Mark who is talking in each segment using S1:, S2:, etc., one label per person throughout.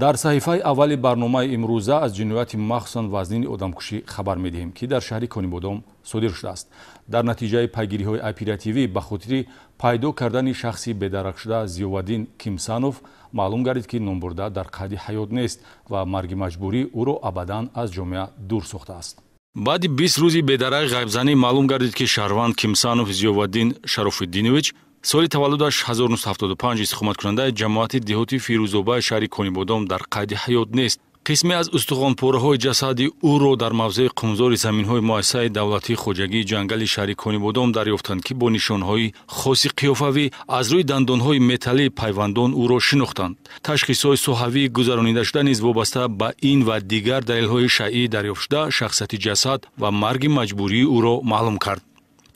S1: дар саҳифаи аввали барномаи имрӯза аз ҷинояти махсусан вазнини одамкушӣ хабар медиҳем, ки дар шаҳри Конибодом содир шудааст. Дар натиҷаи пайгириҳои оперативӣ ба хотири пайдо кардани шахси бедарақшуда Зиёваддин Кимсанов маълум гардид, ки номбурда дар қайди ҳаёт нест ва марги маҷбурӣ ӯро абадан аз ҷомеа дур сохтааст. баъди 20 рӯзи бедарақи ғайбзанӣ маълум гардид, ки шаҳрванд Кимсанов Зиёваддин Шарофиддинович соли таваллудаш 1975 истиқоматкунандаи ҷамоати деҳоти Фирӯзобаи шаҳри Конибодом дар қайди ҳаёт нест. қисме аз устухонпораҳои ҷасади ӯро дар мавзеи қумзори заминҳои муассисаи давлатии хоҷагии ҷангали шаҳри Конибодом дарёфтанд, ки бо нишонҳои хоси қиёфавӣ аз рӯи дандонҳои металлии пайвандон ӯро шинохтанд. ташхисҳои соҳавии гузаронидашуда низ вобаста ба ин ва дигар далелҳои шайъӣ дарёфтшуда шахсияти ҷасад ва марги маҷбурии ӯро маълум кард.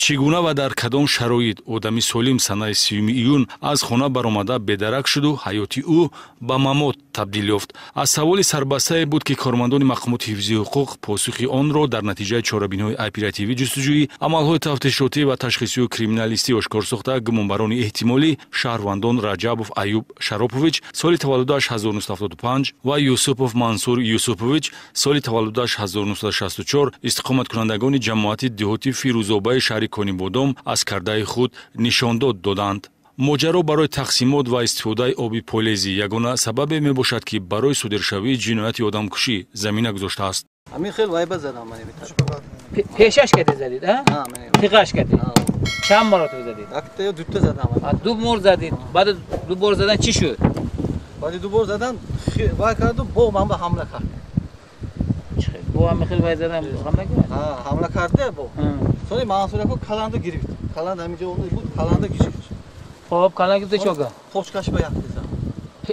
S1: чӣ гуна ва дар кадом шароит одами солим санаи 3 июн аз хона баромада бедарак шуду ҳаёти ӯ ба мамот табдил ёфт. аз саволи сарбастае буд, ки кормандони мақомоти ҳифзи ҳуқуқ посухи онро дар натиҷаи чорабиниҳои оперативӣ ҷустуҷӯӣ, амалҳои тафтишотӣ ва ташхисию криминалистӣ ошкор сохта, гумонбарони эҳтимолӣ шаҳрвандон Раҷабов Аюб Шаропович соли таваллудаш 1975 ва Юсупов Мансур Юсупович соли таваллудаш 1964 истиқоматкунандагони ҷамоати деҳоти Фирӯзобаи шаҳри Конибодом аз кардаи худ нишондод доданд. моҷаро барои тақсимот ва истифодаи оби полезӣ ягона сабабе мебошад, ки барои содиршавии ҷинояти одамкушӣ замина гузоштааст.
S2: пешаш кардед задид, тиқаш кардед? чанд маротиба задид?
S3: дутта задам.
S2: ду бор задид. баъди ду бор задан чӣ шуд?
S3: баъди ду бор задан вай карду, бо ман ба ҳамла кард.
S2: бо ҳам хел вай задан ҳамла кард?
S3: ҳамла карде бо. соли Мансурако каланда гирифт. каланда ҳаминҷо буд, каланда гирифт.
S2: خب کلا گفته چوگا
S3: پشتش به یک بزن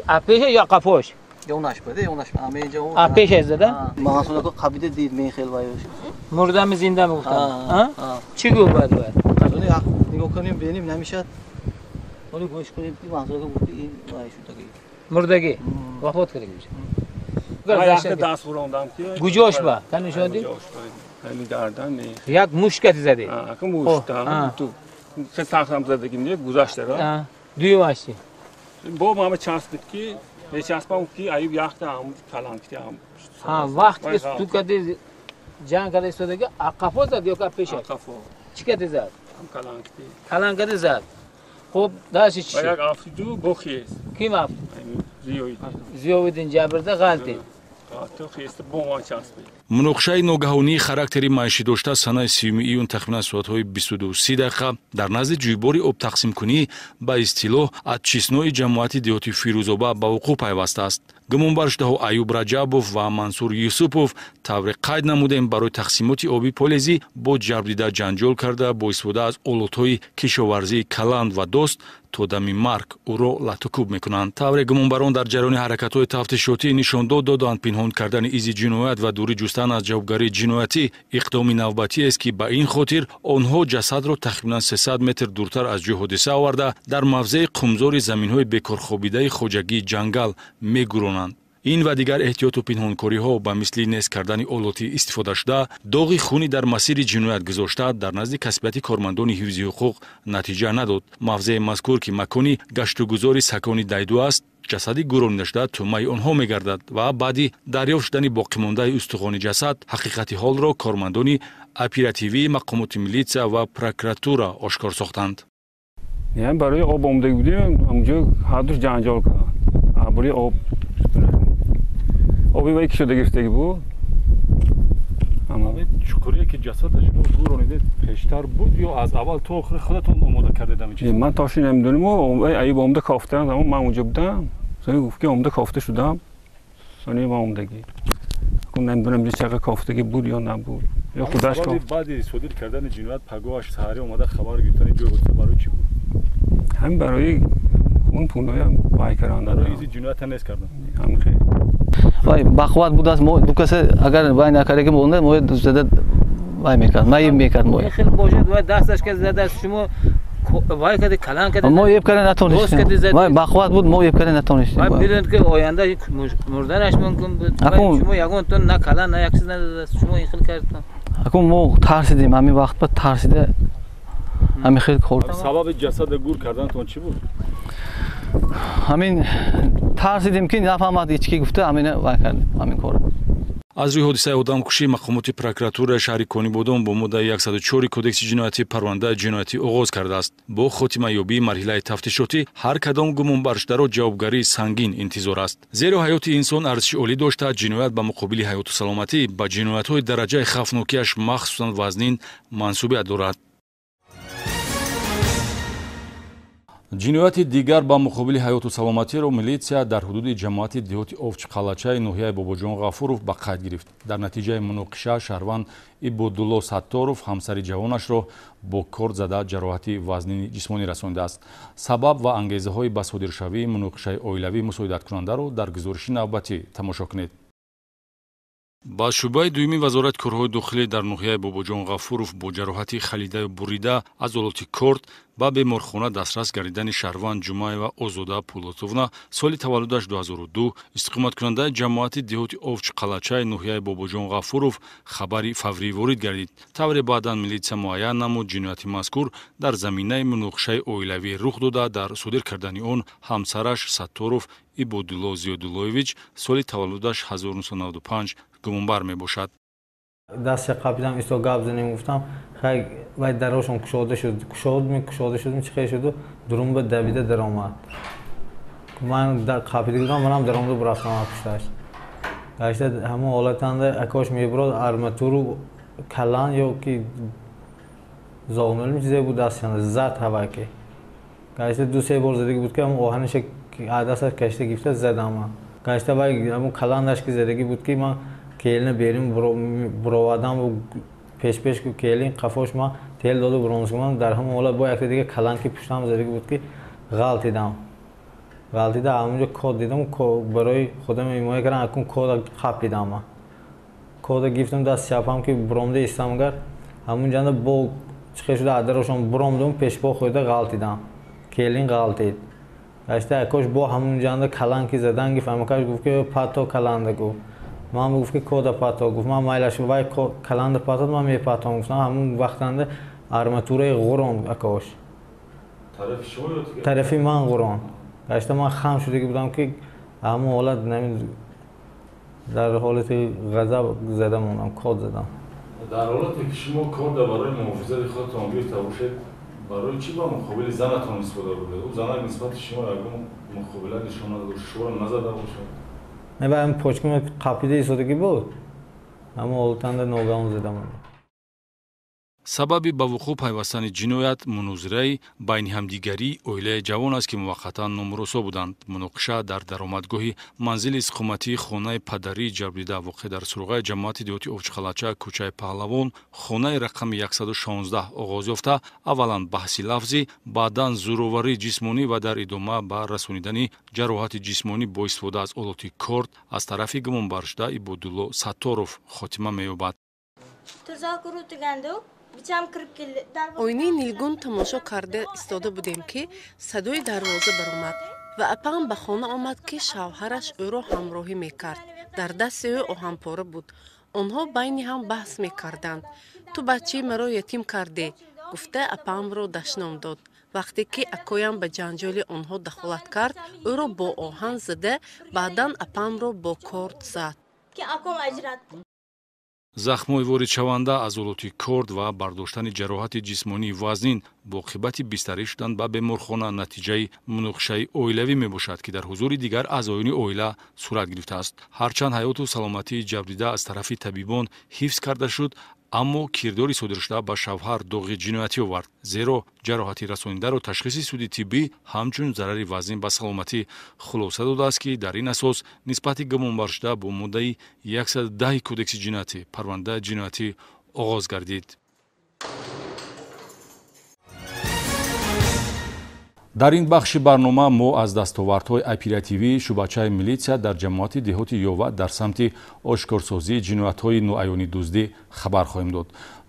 S2: اپیش یا قفوش
S3: یونش بده یونش همه اینجا
S2: اپیش زده
S3: محصولا کو قبیده دید می خیل وایوش
S2: مرده می زنده میگفتم چی گفت بعد
S3: ولی نگاه کنیم ببینیم نمیشد ولی گوش کنیم این محصولا کو گفت این وای شدگی
S2: مردگی وفات کرد
S4: ayakta dast vuruldum ki.
S2: گوجوش با تنشوندی
S4: یعنی گردن نه
S2: یک مشکتی زدی
S4: که مشتا تو که ساختم زدگیم دیگه گذاشته را
S2: دوی واشی
S4: با ما چسبید کی به چسبم کی ایوب یخت هم کلان کردم
S2: وقت که تو کدی جان کردی استودگی اقفو زد یا که پیش
S4: اقفو
S2: چی کردی زد
S4: هم کلان کردی
S2: کلان کردی زد خب داشتی چی
S4: یک افیدو بخیز
S2: کی ماف زیویدین جابرده غلطی
S4: تو خیست با ما چسبید
S1: муноқишаи ногаҳонии характери маишӣ дошта санаи 3 июн тахминан соатҳои 22:30 дақиқа дар назди ҷӯйбори обтақсимкунӣ ба истилоҳ атчиснои ҷамоати деҳоти Фирӯзоба ба вуқӯъ пайвастааст. гумонбаршудаҳо Аюб Раҷабов ва Мансур Юсупов тавре қайд намудем барои тақсимоти оби полезӣ бо ҷарбдида ҷанҷол карда бо истифода аз олатҳои кишоварзии каланд ва дост то дами марг ӯро латукуб мекунанд. тавре гумонбарон дар ҷараёни ҳаракатҳои тафтишотӣ нишондод доданд пинҳон кардани изи ҷиноят ва дурӣ ҷустан аз ҷавобгарии ҷиноятӣ иқдоми навбатиест, ки ба ин хотир онҳо ҷасадро тахминан 300 метр дуртар аз ҷои ҳодиса оварда дар мавзеи қумзори заминҳои бекорхобидаи хоҷагии ҷангал мегуронанд. ин ва дигар эҳтиёту пинҳонкориҳо ба мисли нест кардани олоти истифодашуда доғи хунӣ дар масири ҷиноят гузошта дар назди касбияти кормандони ҳифзи ҳуқуқ натиҷа надод. мавзеи мазкур, ки макони гаштугузори сакони дайду аст, ҷасади гӯронидашуда тӯъмаи онҳо мегардад ва баъди дарёфт шудани боқимондаи устухони ҷасад ҳақиқати ҳолро кормандони оперативии мақомоти милитсия ва прокуратура ошкор сохтанд.
S4: یعنی برای آب آمده بودیم اونجا هر دوش جنجال کردن برای آب آبی وای که شده گرفتگی بود
S1: чукуре ки ҷасадаш гӯрониде пештар буд ё аз аввал то охир худатон омода кардедам?
S4: من تاشی نمیدونم ایوب آمده کافته من اونجا بودم سانی گفت که آمده کافته شدم سانی ما آمدگی نمیدونم چقدر کافتگی بود یا نبود یا خودش کافت
S1: بعد صادر کردن جنایت پگاهش سحری اومده خبر گرفتن جای بود برای چی بود؟
S4: همین برای اون پولای وای کردن
S1: برای این جنایت نیست کردن
S4: همین خیلی
S3: وای بخواد بود از ما دو کس اگر وای نکرده که مونده ما زده وای میکرد ما این میکرد ما
S2: خیلی باشه وای دستش که زده است شما وای کردی کلان کردی
S3: ما یب کردن نتونستیم وای بخواد بود ما یب کردن نتونستیم
S2: وای میدونید که آینده مردنش ممکن بود شما یگان تو نه کلان نه یک چیز نداده شما این خیلی کردید
S3: اكون مو ترسیدیم همین وقت بعد ترسیده همین خیلی خورد
S1: سبب جسد گور کردنتون چی بود؟
S3: همین ترسیدیم که نفهمد هیچ کی گفته همین وای کردیم همین کارو.
S1: از روی حادثه آدمکشی مقامات پروکراتور شهر کنیبودان با ماده 104 کدکس جنایتی پرونده جنایتی آغاز کرده است. با خاتمه یابی مرحله تفتیشاتی هر کدام گمانبرشته را جوابگری سنگین انتظار است. زیرا حیات انسان ارزش عالی داشته، جنایت به مقابل حیات و سلامتی با جنایت‌های درجه خطرناکیش مخصوصاً وزنین منسوبیت دارد. جنایت دیگر با مقابل حیات و سلامتی را میلیسیا در حدود جماعت دهاتی اوفچ قلعچه ناحیه باباجان غفوروف به قید گرفت. در نتیجه مناقشه شهروند عبدالله ستاروف همسر جوانش را با کارد زده جراحت وزنین جسمانی رسانده است. سبب و انگیزه های به صادرشوی مناقشه اویلوی مساعدت کننده را در گزارش نوبتی تماشا کنید. با شعبه دومی وزارت کارهای داخلی در ناحیه باباجان غفوروف با جراحت خلیده بریده عضلات کارد با بیمارخانه دسترس گردیدن شهروند جمعه و آزاده پولاتونا سال تولدش 2002 استقامت کننده جماعت دهاتی اوفچ قلعچه ناحیه باباجان غفوروف خبری فوری وارد گردید. طور بعدا میلیسیا معین نمود جنایت مذکور در زمینه مناقشه اویلوی رخ داده. در صادر کردن آن همسرش ستاروف عبدالله زیاداللهویچ سال تولدش 1995 گمانبر می باشد.
S5: دست قبیدم ایستا گپ زنیم گفتم خیلی باید دراشون کشاده شد چه خیلی شد و درون به دویده در آمد. من در قبیده گفتم منم در آمده برفتم پشتش. گشته همه حالتنده اکاش میبراد ارمتور کلان یا که زاغنالی چیزی بود دستشانده زد هوا که. گشته دو سه بار زدگی بود که همون آهنش عدس کشته گفته زدم من. گشته باید همون کلاندش که زدگی بود که من کیلن بریم برآوردم و پیش که کیلین قفاش ما تیل داد و برانس کردم در همون حالت با یک دیگه کلان که پشتم زدگی بود که غلطیدم همونجا کد دیدم برای خودم ایمای کردم اکون کد خپیدم من کد گفتم دست چپم که برامده استمگر همون جنده با چخه شده عدراشون برامدم پیش با خودم غلطیدم کیلین غلطید گشته اکاش با همون جنده کلان که زدن گفت همکاش گفت که پتا کلانده گفت من گفت که کد پتا گفت من مایلش وای کلاند پتا من می پتا گفتم همون وقتنده ارماتوره غرون اکاش طرفی من غرون گشته من خم شده بودم که همون حالت نمی در حالت غضب زدم اونم کد زدم.
S1: در حالتی که شما کد برای محافظت خودتان بیفته باشید برای چی با مقابل زنتان استفاده بوده؟ او زن نسبت شما اگه مقابله نشان نداده شما نزده باشد؟
S5: نه باید پاچکم قپیده ایستادگی بود اما حالتنده ناگهان زدم.
S1: سببی به وقوع پیوستن جنایت مناظره بین همدیگری اویله جوان است که موقتا نامرسا بودند. مناقشه در درآمدگاه منزل استقامتی خانه پدری جبریده واقع در سروغه جماعت دهاتی اوفچ قلعچه کوچه پهلوان خانه رقم 116 آغاز یافته اولا بحثی لفظی بعداً زوروری جسمانی و در ادامه به رسانیدن جراحت جسمانی با استفاده از آلات کارد از طرف گمانبرشده عبدالله ستاروف خاتمه می‌یابد.
S6: oyni nilgun тамошо карда истода будем ки садои дарвоза баромад ва апам ба хона омад ки шавҳараш ӯро ҳамроҳӣ мекард. Дар дасти ӯ оҳанпора буд. онҳо байни ҳам баҳс мекарданд. ту бачаи маро ятим кардӣ гуфта апамро дашном дод. вақте ки акоям ба ҷанҷоли онҳо дахолат кард ӯро бо оҳан зада баъдан апамро бо корд зад.
S1: захмҳои воридшаванда азолоти корд ва бардоштани ҷароҳати ҷисмонии вазнин бо оқибати бистарӣ шудан ба беморхона натиҷаи муноқишаи оилавӣ мебошад ки дар ҳузури дигар аъзоёни оила сурат гирифтааст. ҳарчанд ҳаёту саломатии ҷабрида аз тарафи табибон ҳифз карда шуд, аммо кирдори содиршуда ба шавҳар доғи ҷиноятӣ овард. зеро ҷароҳати расониндаро ташхиси суди тиббӣ ҳамчун зарари вазнин ба саломатӣ хулоса додааст ки дар ин асос нисбати гумонбаршуда бо моддаи 110 кодекси ҷиноятӣ парвандаи ҷиноятӣ оғоз гардид. дар ин бахши барнома мо аз дастовардҳои оперативии шӯъбачаи милитсия дар ҷамоати деҳоти ёва дар самти ошкорсозии ҷиноятҳои ноаёни дуздӣ хабар хоҳем дод.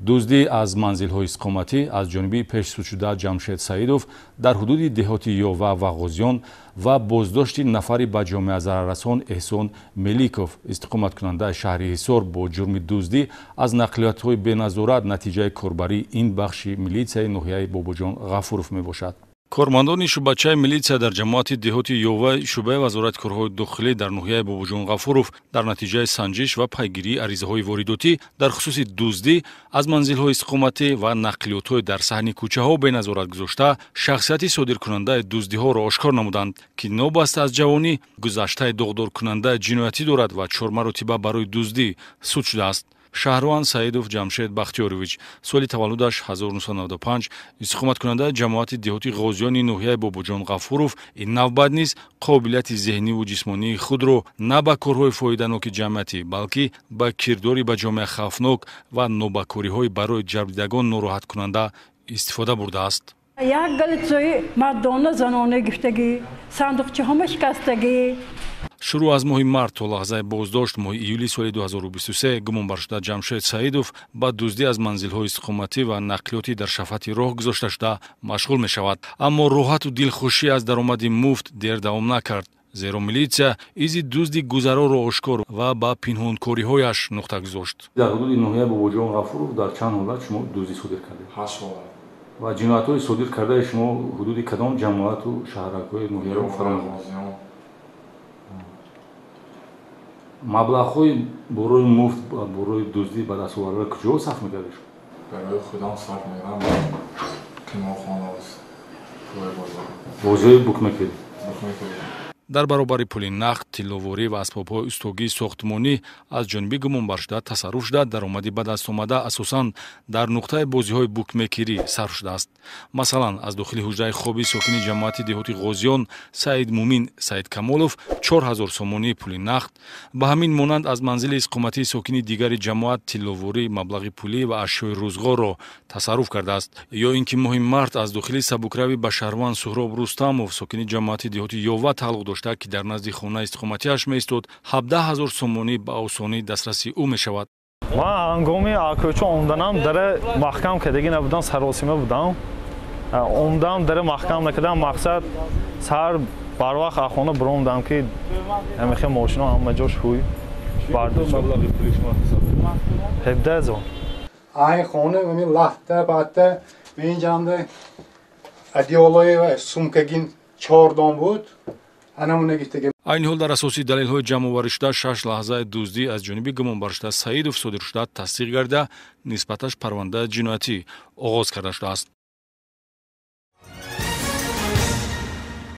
S1: дуздӣ аз манзилҳои иstiqomatӣ аз ҷониби пешсудшуда ҷамшед саидов дар ҳудуди деҳоти ёва ва ғозиён ва боздошти нафари ба ҷомеа зараррасон эҳсон меликов истиқоматкунандаи шаҳри ҳисор бо ҷурми дуздӣ аз нақлиётҳои беназорат натиҷаи корбарии ин бахши милитсияи ноҳияи бобоҷон ғафуров мебошад. کارمندان شعبه‌چه میلیسیا در جماعت دهاتی یووه شعبه وزارت کارهای داخلی در ناحیه باباجان غفوروف در نتیجه سنجش و پیگیری عریضه‌های وارداتی در خصوص دزدی از منزل‌های اقامتی و نقلیات‌های در صحن کوچه‌ها به نظارت گذاشته شخصیت صادرکننده دزدی‌ها را آشکار نمودند که نوبسته از جوانی گذشته داغدار کننده جنایتی دارد و 4 مرتبه برای دزدی سود شده است. شهروان سعیدوف جمشید بختیارویچ سال تولدش 1995 استقامت کننده جماعت دهاتی غازیان ناحیه باباجان غفوروف این نوبت نیز قابلیت ذهنی و جسمانی خود را نه به کارهای فایده‌ناک جمعیتی بلکه به کرداری به جامعه خوفناک و نوبکاری‌های برای جلبدگان ناراحت کننده استفاده برده است.
S7: یک گلچه مردانه زنانه گفتگی صندوقچه ها شکستگی.
S1: شروع از ماه مارت تا لحظه بازداشت ماه ایولی سال 2023 گمانبر شده جمشید سعیدوف با دزدی از منزل‌های استقامتی و نقلیاتی در شفاف راه گذاشته شده مشغول می شود. اما راحت و دلخوشی از درآمد مفت دیر دوام نکرد. زیرا میلیسیا ایزی دزدی گذرا را آشکار و با پنهانکاری‌هایش نقطه گذاشت. در حدود ناحیه باباجان غفوروف در چند حالت شما دزدی صادر کردید؟ 8 حالت. و جنایت‌های صادر کرده شما حدود کدام جماعت و شهرک‌های ناحیه را فراموش مبلغ‌های برای مفت برای دزدی به دست آوردن کجا صرف می‌کردید؟
S8: برای خودم صرف می‌کردم. قمارخانه است.
S1: بازار بوکمکری. در برابر پول نقد، تلواری و اسباب‌های استوگی ساختمانی از جانب گمانبر شده تصرف شده درآمدی به دست آمده اساساً در نقطه بازی‌های بوکمکری صرف شده است. مثلا از داخل حجره خوابی ساکن جماعت دهاتی غازیان سعید مومین سعید کمالوف 4000 سومانی پول نقد به همین مانند از منزل اقامتی ساکن دیگر جماعت تلواری مبلغ پولی و اشیاء روزگار را تصرف کرده است. یا اینکه مهم مرد از داخل سبکروی به شهروان سهراب رستموف ساکن جماعت دهاتی یووه تعلق داشت که در نزد خانه استقامتیش می‌ایستاد 17000 سومانی به آسانی دسترسی او می‌شود.
S9: من هنگامی آکوچو اومدنم در محکم کدگی نبودم سراسیمه بودم. اومدم در محکم نکردم مقصد سر بر وقت خانه بروندم که همیشه ماشینا همه جاش هوی برداشت. 17000.
S10: این خانه می لفته باته اینجامده ادیولای و سومکگین 4 دام بود.
S1: این حال در اساس دلیل‌های جمع‌آوری شده 6 لحظه دزدی از جانب گمانبر شده سعیدوف صادر شده تصدیق گردیده نسبتش پرونده جنایتی آغاز کرده شده است.